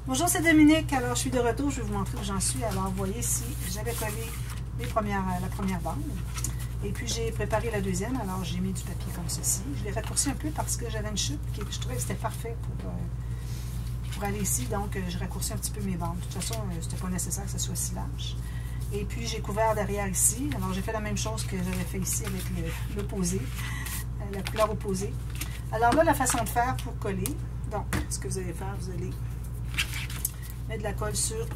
Bonjour, c'est Dominique. Alors, je suis de retour. Je vais vous montrer où j'en suis. Alors, vous voyez ici, j'avais collé la première bande. Et puis, j'ai préparé la deuxième. Alors, j'ai mis du papier comme ceci. Je l'ai raccourci un peu parce que j'avais une chute qui, je trouvais que c'était parfait pour aller ici. Donc, je raccourcis un petit peu mes bandes. De toute façon, c'était pas nécessaire que ce soit si large. Et puis, j'ai couvert derrière ici. Alors, j'ai fait la même chose que j'avais fait ici avec l'opposé, la couleur opposée. Alors là, la façon de faire pour coller. Donc, ce que vous allez faire, vous allez mettre de la colle sur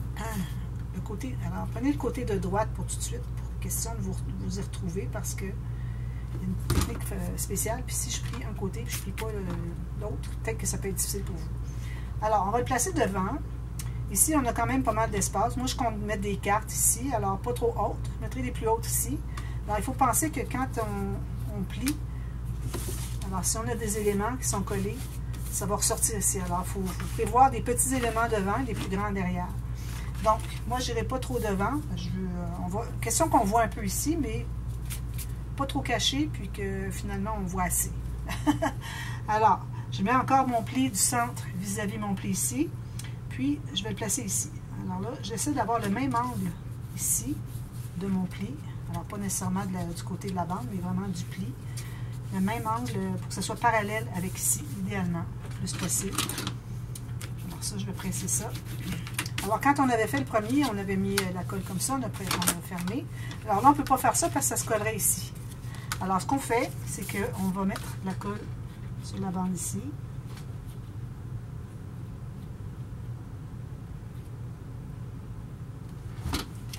le côté. Alors, prenez le côté de droite pour tout de suite, pour question de vous y retrouver, parce que il y a une technique spéciale. Puis si je plie un côté, puis je ne plie pas l'autre, peut-être que ça peut être difficile pour vous. Alors, on va le placer devant. Ici, on a quand même pas mal d'espace. Moi, je compte mettre des cartes ici, alors pas trop hautes. Je mettrai des plus hautes ici. Alors, il faut penser que quand on plie, alors si on a des éléments qui sont collés, ça va ressortir ici. Alors, il faut prévoir des petits éléments devant et des plus grands derrière. Donc, moi, je n'irai pas trop devant. Question qu'on voit un peu ici, mais pas trop caché, puis que finalement, on voit assez. Alors, je mets encore mon pli du centre vis-à-vis mon pli ici. Puis, je vais le placer ici. Alors là, j'essaie d'avoir le même angle ici de mon pli. Alors, pas nécessairement du côté de la bande, mais vraiment du pli. Le même angle pour que ce soit parallèle avec ici, idéalement, le plus possible. Alors ça, je vais presser ça. Alors, quand on avait fait le premier, on avait mis la colle comme ça, on a fermé. Alors là, on ne peut pas faire ça parce que ça se collerait ici. Alors, ce qu'on fait, c'est qu'on va mettre la colle sur la bande ici.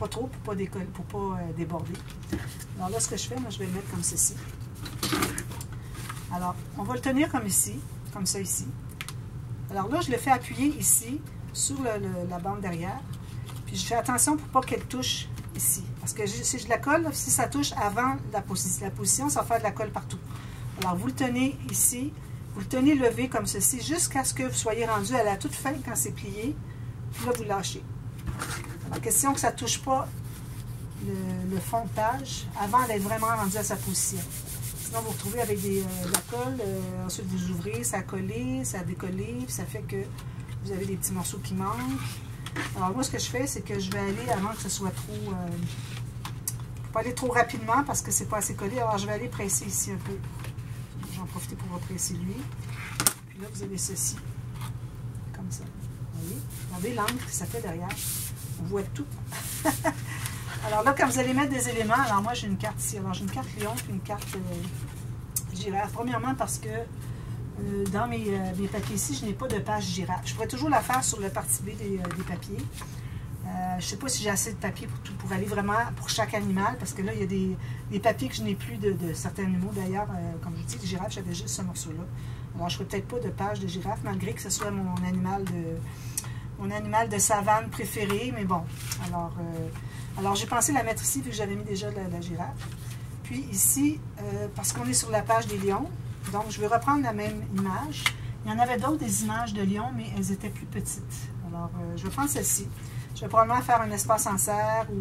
Pas trop pour pas déborder. Alors là, ce que je fais, moi, je vais le mettre comme ceci. Alors, on va le tenir comme ici, comme ça ici. Alors là, je le fais appuyer ici, sur la bande derrière. Puis je fais attention pour pas qu'elle touche ici. Parce que si je la colle, si ça touche avant la position, ça va faire de la colle partout. Alors, vous le tenez ici, vous le tenez levé comme ceci, jusqu'à ce que vous soyez rendu à la toute fin quand c'est plié. Puis là, vous lâchez. Alors, question que ça ne touche pas le fond de page avant d'être vraiment rendu à sa position. Sinon, vous vous retrouvez avec de la colle, ensuite vous ouvrez, ça a collé, ça a décollé, puis ça fait que vous avez des petits morceaux qui manquent. Alors moi, ce que je fais, c'est que je vais aller avant que ce soit trop... je ne peux pas aller trop rapidement parce que c'est pas assez collé, alors je vais aller presser ici un peu. J'en profite pour represser lui. Puis là, vous avez ceci, comme ça. Vous voyez? Regardez l'angle que ça fait derrière. On voit tout. Alors là, quand vous allez mettre des éléments, alors moi j'ai une carte ici. Alors j'ai une carte lion puis une carte girafe. Premièrement parce que dans mes papiers ici, je n'ai pas de page girafe. Je pourrais toujours la faire sur le partie B des papiers. Je ne sais pas si j'ai assez de papier pour aller vraiment pour chaque animal, parce que là, il y a des papiers que je n'ai plus de certains animaux. D'ailleurs, comme je dis, les girafes, j'avais juste ce morceau-là. Alors je ne ferai peut-être pas de page de girafe, malgré que ce soit mon animal de savane préféré, mais bon. Alors j'ai pensé la mettre ici, vu que j'avais mis déjà la girafe. Puis ici, parce qu'on est sur la page des lions, donc je vais reprendre la même image. Il y en avait d'autres, des images de lions, mais elles étaient plus petites. Alors, je vais prendre celle-ci. Je vais probablement faire un espace en serre ou,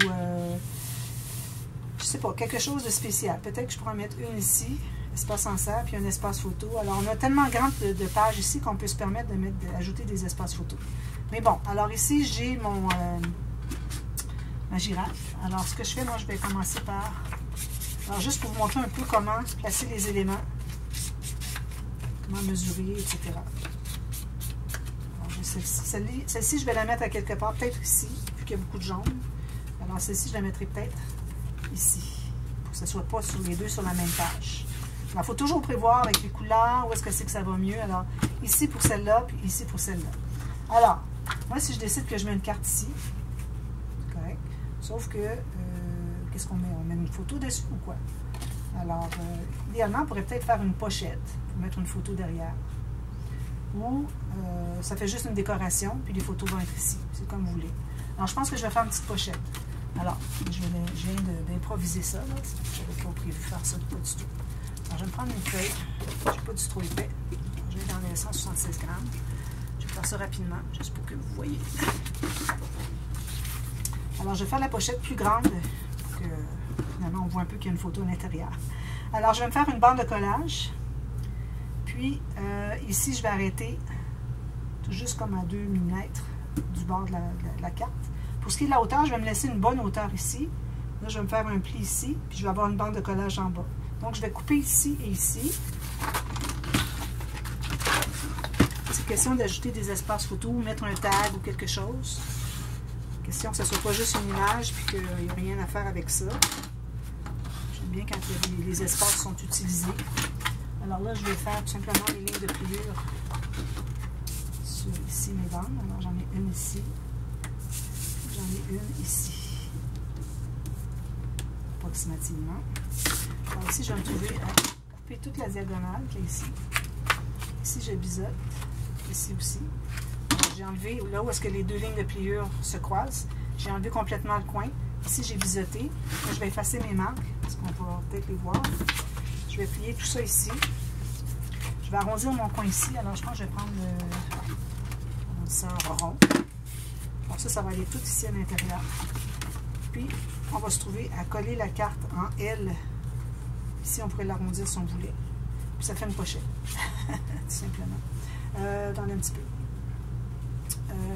je sais pas, quelque chose de spécial. Peut-être que je pourrais en mettre une ici, espace en serre, puis un espace photo. Alors, on a tellement grand de pages ici qu'on peut se permettre d'ajouter des espaces photos. Mais bon, alors ici, j'ai ma girafe. Alors, ce que je fais, moi, je vais commencer par... Alors, juste pour vous montrer un peu comment placer les éléments, comment mesurer, etc. Alors, j'ai celle-ci. Celle-ci, je vais la mettre à quelque part, peut-être ici, vu qu'il y a beaucoup de jaune. Alors, celle-ci, je la mettrai peut-être ici, pour que ce ne soit pas sur les deux sur la même page. Alors, il faut toujours prévoir avec les couleurs, où est-ce que c'est que ça va mieux. Alors, ici pour celle-là, puis ici pour celle-là. Alors, moi, si je décide que je mets une carte ici, correct. Sauf que, qu'est-ce qu'on met? On met une photo dessus ou quoi? Alors, idéalement, on pourrait peut-être faire une pochette pour mettre une photo derrière. Ou, ça fait juste une décoration, puis les photos vont être ici. C'est comme vous voulez. Alors, je pense que je vais faire une petite pochette. Alors, je viens d'improviser ça. Je n'avais pas prévu faire ça, pas du tout. Alors, je vais me prendre une feuille. Je n'ai pas du tout trop épais. Je vais dans les 176 grammes. Je vais faire ça rapidement, juste pour que vous voyez. Alors, je vais faire la pochette plus grande pour que, finalement, on voit un peu qu'il y a une photo à l'intérieur. Alors, je vais me faire une bande de collage. Puis, ici, je vais arrêter tout juste comme à 2 mm du bord de la carte. Pour ce qui est de la hauteur, je vais me laisser une bonne hauteur ici. Là, je vais me faire un pli ici, puis je vais avoir une bande de collage en bas. Donc, je vais couper ici et ici. C'est question d'ajouter des espaces photos, mettre un tag ou quelque chose. Question que ce ne soit pas juste une image, puis qu'il n'y a rien à faire avec ça. J'aime bien quand les espaces sont utilisés. Alors là, je vais faire tout simplement les lignes de pliure sur ici mes bandes. Alors, j'en ai une ici. J'en ai une ici. Approximativement. Alors ici, je vais me trouver à couper toute la diagonale qui est ici. Ici, je biseaute. Ici aussi. J'ai enlevé, là où est-ce que les deux lignes de pliure se croisent, j'ai enlevé complètement le coin. Ici, j'ai biseauté. Là, je vais effacer mes marques, parce qu'on va peut-être les voir. Je vais plier tout ça ici. Je vais arrondir mon coin ici. Alors, je pense que je vais prendre le arrondisseur rond. Bon, ça va aller tout ici à l'intérieur. Puis, on va se trouver à coller la carte en L. Ici, on pourrait l'arrondir si on voulait. Puis, ça fait une pochette. Tout simplement. Dans un petit peu.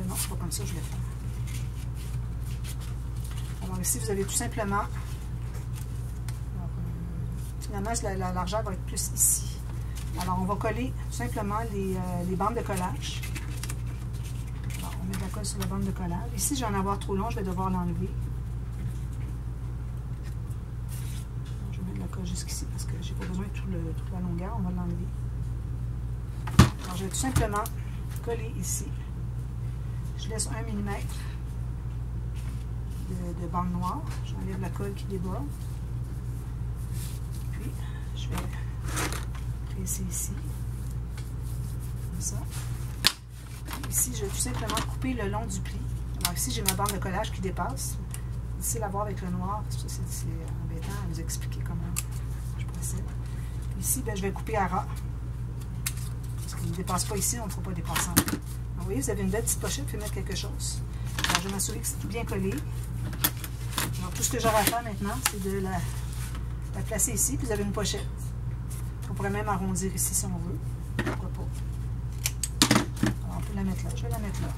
Non, c'est pas comme ça que je vais faire. Alors ici, vous avez tout simplement... Alors, finalement, la largeur va être plus ici. Alors, on va coller tout simplement les bandes de collage. Alors, on met de la colle sur la bande de collage. Ici, je vais en avoir trop long, je vais devoir l'enlever. Je vais mettre de la colle jusqu'ici parce que j'ai pas besoin de toute la longueur. On va l'enlever. Alors, je vais tout simplement coller ici. Je laisse 1 mm de bande noire. J'enlève la colle qui déborde. Puis, je vais presser ici. Comme ça. Puis ici, je vais tout simplement couper le long du pli. Alors ici, j'ai ma bande de collage qui dépasse. Difficile à voir avec le noir. C'est embêtant à vous expliquer comment je procède. Puis ici, ben, je vais couper à ras. Parce qu'il ne dépasse pas ici, on ne fera pas dépasser en bas. Vous voyez, vous avez une belle petite pochette, vous pouvez mettre quelque chose. Alors, je vais m'assurer que c'est tout bien collé. Alors, tout ce que j'aurai à faire maintenant, c'est de la placer ici, puis vous avez une pochette. On pourrait même arrondir ici si on veut. Pourquoi pas. Alors, on peut la mettre là. Je vais la mettre là.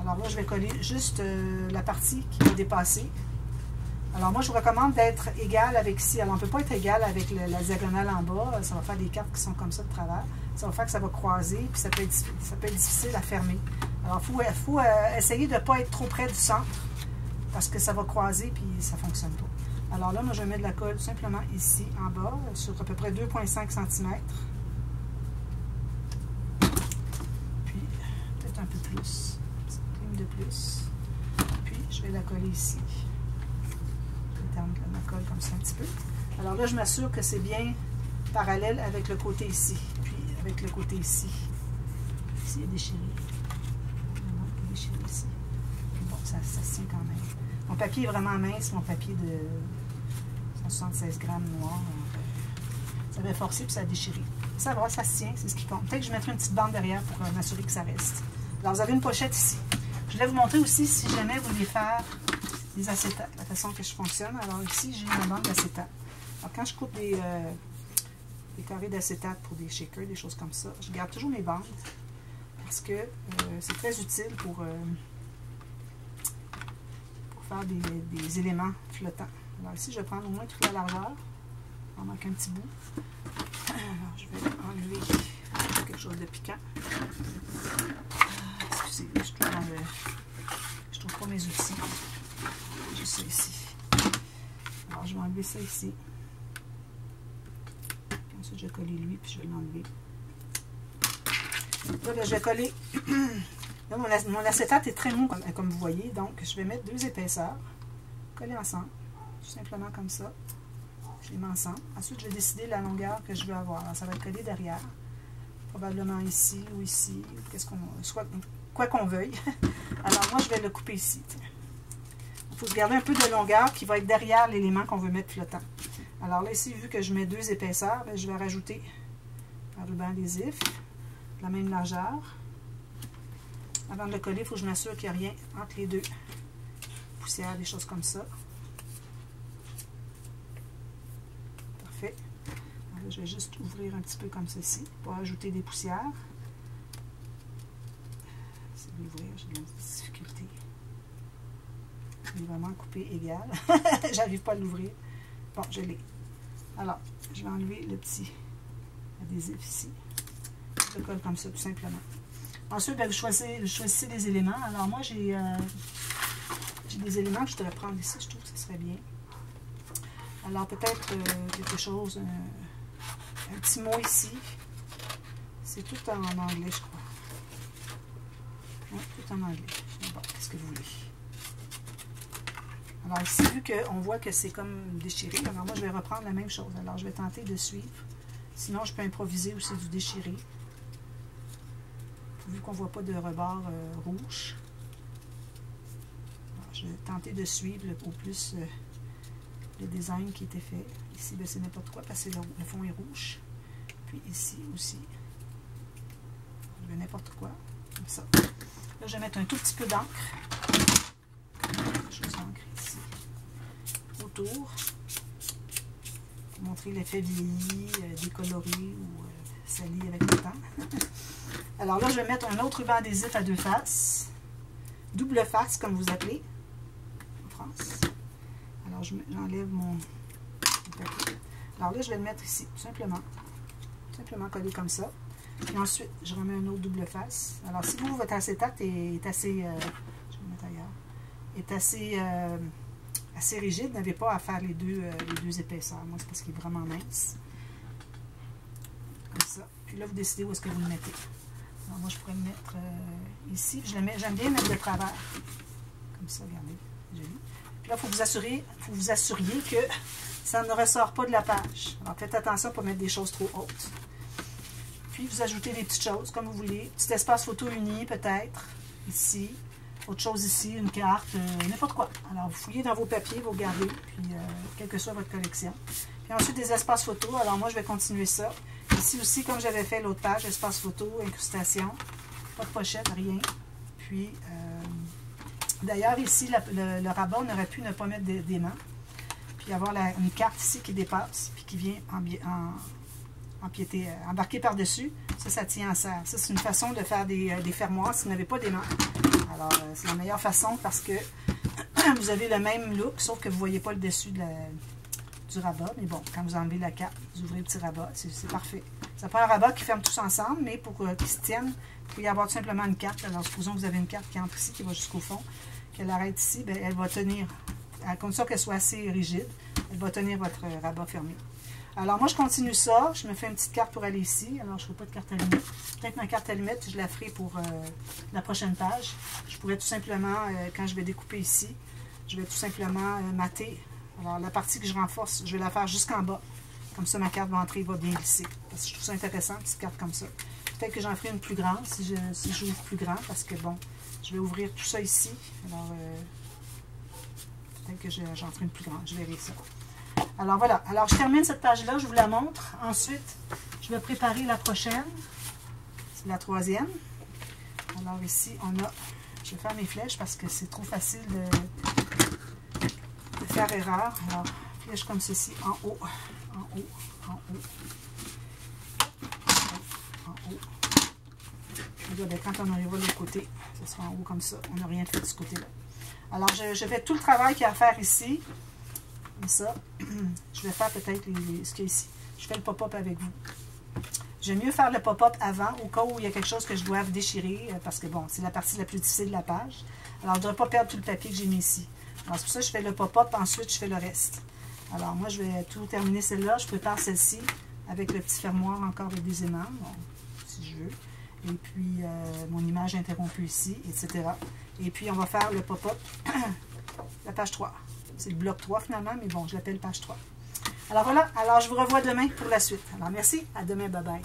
Alors là, je vais coller juste la partie qui va dépasser. Alors, moi, je vous recommande d'être égal avec ici. Alors, on ne peut pas être égal avec la diagonale en bas. Ça va faire des cartes qui sont comme ça de travers. Ça va faire que ça va croiser, puis ça peut être difficile à fermer. Alors, il faut essayer de ne pas être trop près du centre, parce que ça va croiser, puis ça ne fonctionne pas. Alors là, moi, je mets de la colle tout simplement ici, en bas, sur à peu près 2,5 cm. Puis, peut-être un peu plus. Une petite ligne de plus. Puis, je vais la coller ici. Je vais étendre ma colle comme ça un petit peu. Alors là, je m'assure que c'est bien parallèle avec le côté ici. Puis, avec le côté ici. Ici, il est déchiré. Il est déchiré ici. Bon, ça se tient quand même. Mon papier est vraiment mince, mon papier de 176 grammes noir. Ça avait forcé puis ça a déchiré. Ça va, ça se tient, c'est ce qui compte. Peut-être que je mettrai une petite bande derrière pour m'assurer que ça reste. Alors, vous avez une pochette ici. Je voulais vous montrer aussi si jamais vous voulez faire des acétates, la façon que je fonctionne. Alors ici, j'ai une bande d'acétate. Alors, quand je coupe des carrés d'acétate pour des shakers, des choses comme ça, je garde toujours mes bandes parce que c'est très utile pour faire des éléments flottants. Alors ici, je vais prendre au moins toute la largeur. Il en manque un petit bout. Alors, je vais enlever quelque chose de piquant. Excusez, je trouve pas mes outils. Juste ça ici. Alors, je vais enlever ça ici. Ensuite, je vais coller lui, puis je vais l'enlever. Là, ben, je vais coller. Là, mon acétate est très mou, comme vous voyez. Donc, je vais mettre 2 épaisseurs. Coller ensemble. Tout simplement comme ça. Je les mets ensemble. Ensuite, je vais décider la longueur que je veux avoir. Alors, ça va être collé derrière. Probablement ici ou ici. Quoi qu'on veuille. Alors, moi, je vais le couper ici. Il faut se garder un peu de longueur qui va être derrière l'élément qu'on veut mettre flottant. Alors là, ici, vu que je mets 2 épaisseurs, bien, je vais rajouter un ruban adhésif de la même largeur. Avant de le coller, il faut que je m'assure qu'il n'y a rien entre les deux. Poussière, des choses comme ça. Parfait. Alors là, je vais juste ouvrir un petit peu comme ceci pour ajouter des poussières. C'est au niveau l'ouvrir, j'ai de la difficulté. Il est vraiment coupé égal. J'arrive pas à l'ouvrir. Bon, je l'ai. Alors, je vais enlever le petit adhésif ici. Je le colle comme ça, tout simplement. Ensuite, ben, vous choisissez des éléments. Alors, moi, j'ai des éléments que je devrais prendre ici. Je trouve que ce serait bien. Alors, peut-être quelque chose, un petit mot ici. C'est tout en anglais, je crois. Oui, tout en anglais. Bon, qu'est-ce que vous voulez? Alors ici, vu qu'on voit que c'est comme déchiré, alors moi je vais reprendre la même chose. Alors je vais tenter de suivre. Sinon, je peux improviser aussi du déchiré. Vu qu'on ne voit pas de rebord rouge. Alors, je vais tenter de suivre au plus le design qui était fait. Ici, ben, c'est n'importe quoi parce que le fond est rouge. Puis ici aussi. Je vais n'importe quoi. Comme ça. Là, je vais mettre un tout petit peu d'encre. Je vais ancrer ici. Autour. Pour montrer l'effet vieilli, décoloré ou sali avec le temps. Alors là, je vais mettre un autre ruban adhésif à deux faces. Double face, comme vous appelez en France. Alors, j'enlève mon papier. Alors là, je vais le mettre ici, tout simplement. Tout simplement collé comme ça. Et ensuite, je remets un autre double face. Alors, si vous, votre acétate est assez... je vais le mettre ailleurs. Est assez rigide, n'avez pas à faire les deux épaisseurs. Moi, c'est parce qu'il est vraiment mince. Comme ça. Puis là, vous décidez où est-ce que vous le mettez. Alors, moi, je pourrais le mettre ici. J'aime bien mettre de travers. Comme ça, regardez. Joli. Puis là, il faut vous assuriez que ça ne ressort pas de la page. Alors, faites attention pour mettre des choses trop hautes. Puis, vous ajoutez des petites choses, comme vous voulez. Petit espace photo uni, peut-être. Ici. Autre chose ici, une carte, n'importe quoi. Alors, vous fouillez dans vos papiers, vous regardez, puis quelle que soit votre collection. Puis ensuite, des espaces photo. Alors, moi, je vais continuer ça. Ici aussi, comme j'avais fait l'autre page, espace photo, incrustation, pas de pochette, rien. Puis, d'ailleurs, ici, le rabat, on aurait pu ne pas mettre d'aimant. Puis avoir une carte ici qui dépasse, puis qui vient embarquer par-dessus. Ça tient en serre. Ça, c'est une façon de faire des fermoirs si vous n'avez pas d'aimant. Alors, c'est la meilleure façon parce que vous avez le même look, sauf que vous ne voyez pas le dessus du rabat. Mais bon, quand vous enlevez la carte, vous ouvrez le petit rabat, c'est parfait. Ça prend un rabat qui ferme tous ensemble, mais pour qu'ils se tiennent, il faut y avoir tout simplement une carte. Alors, supposons que vous avez une carte qui entre ici, qui va jusqu'au fond, qu'elle arrête ici, bien, elle va tenir, à condition qu'elle soit assez rigide, elle va tenir votre rabat fermé. Alors, moi, je continue ça. Je me fais une petite carte pour aller ici. Alors, je ne fais pas de carte allumette. Peut-être ma carte allumette, je la ferai pour la prochaine page. Je pourrais tout simplement, quand je vais découper ici, je vais tout simplement mater. Alors, la partie que je renforce, je vais la faire jusqu'en bas. Comme ça, ma carte d'entrée va bien glisser. Parce que je trouve ça intéressant, une petite carte comme ça. Peut-être que j'en ferai une plus grande, si j'ouvre plus grand, parce que, bon, je vais ouvrir tout ça ici. Alors, peut-être que j'en ferai une plus grande. Je verrai ça. Alors voilà, alors je termine cette page-là, je vous la montre. Ensuite, je vais préparer la prochaine. C'est la troisième. Alors ici, je vais faire mes flèches parce que c'est trop facile de faire erreur. Alors, flèche comme ceci, en haut, en haut, en haut, en haut. Et là, quand on arrivera de l'autre côté, ce sera en haut comme ça. On n'a rien fait de ce côté-là. Alors, je fais tout le travail qu'il y a à faire ici. Comme ça, je vais faire peut-être ce qu'il y a ici. Je fais le pop-up avec vous. J'aime mieux faire le pop-up avant, au cas où il y a quelque chose que je dois déchirer, parce que bon, c'est la partie la plus difficile de la page. Alors, je ne dois pas perdre tout le papier que j'ai mis ici. Alors, c'est pour ça que je fais le pop-up, ensuite je fais le reste. Alors, moi, je vais tout terminer celle-là. Je prépare celle-ci avec le petit fermoir encore avec des aimants, bon, si je veux. Et puis, mon image interrompue ici, etc. Et puis, on va faire le pop-up, la page 3. C'est le bloc 3 finalement, mais bon, je l'appelle page 3. Alors voilà, alors je vous revois demain pour la suite. Alors merci, à demain, bye bye.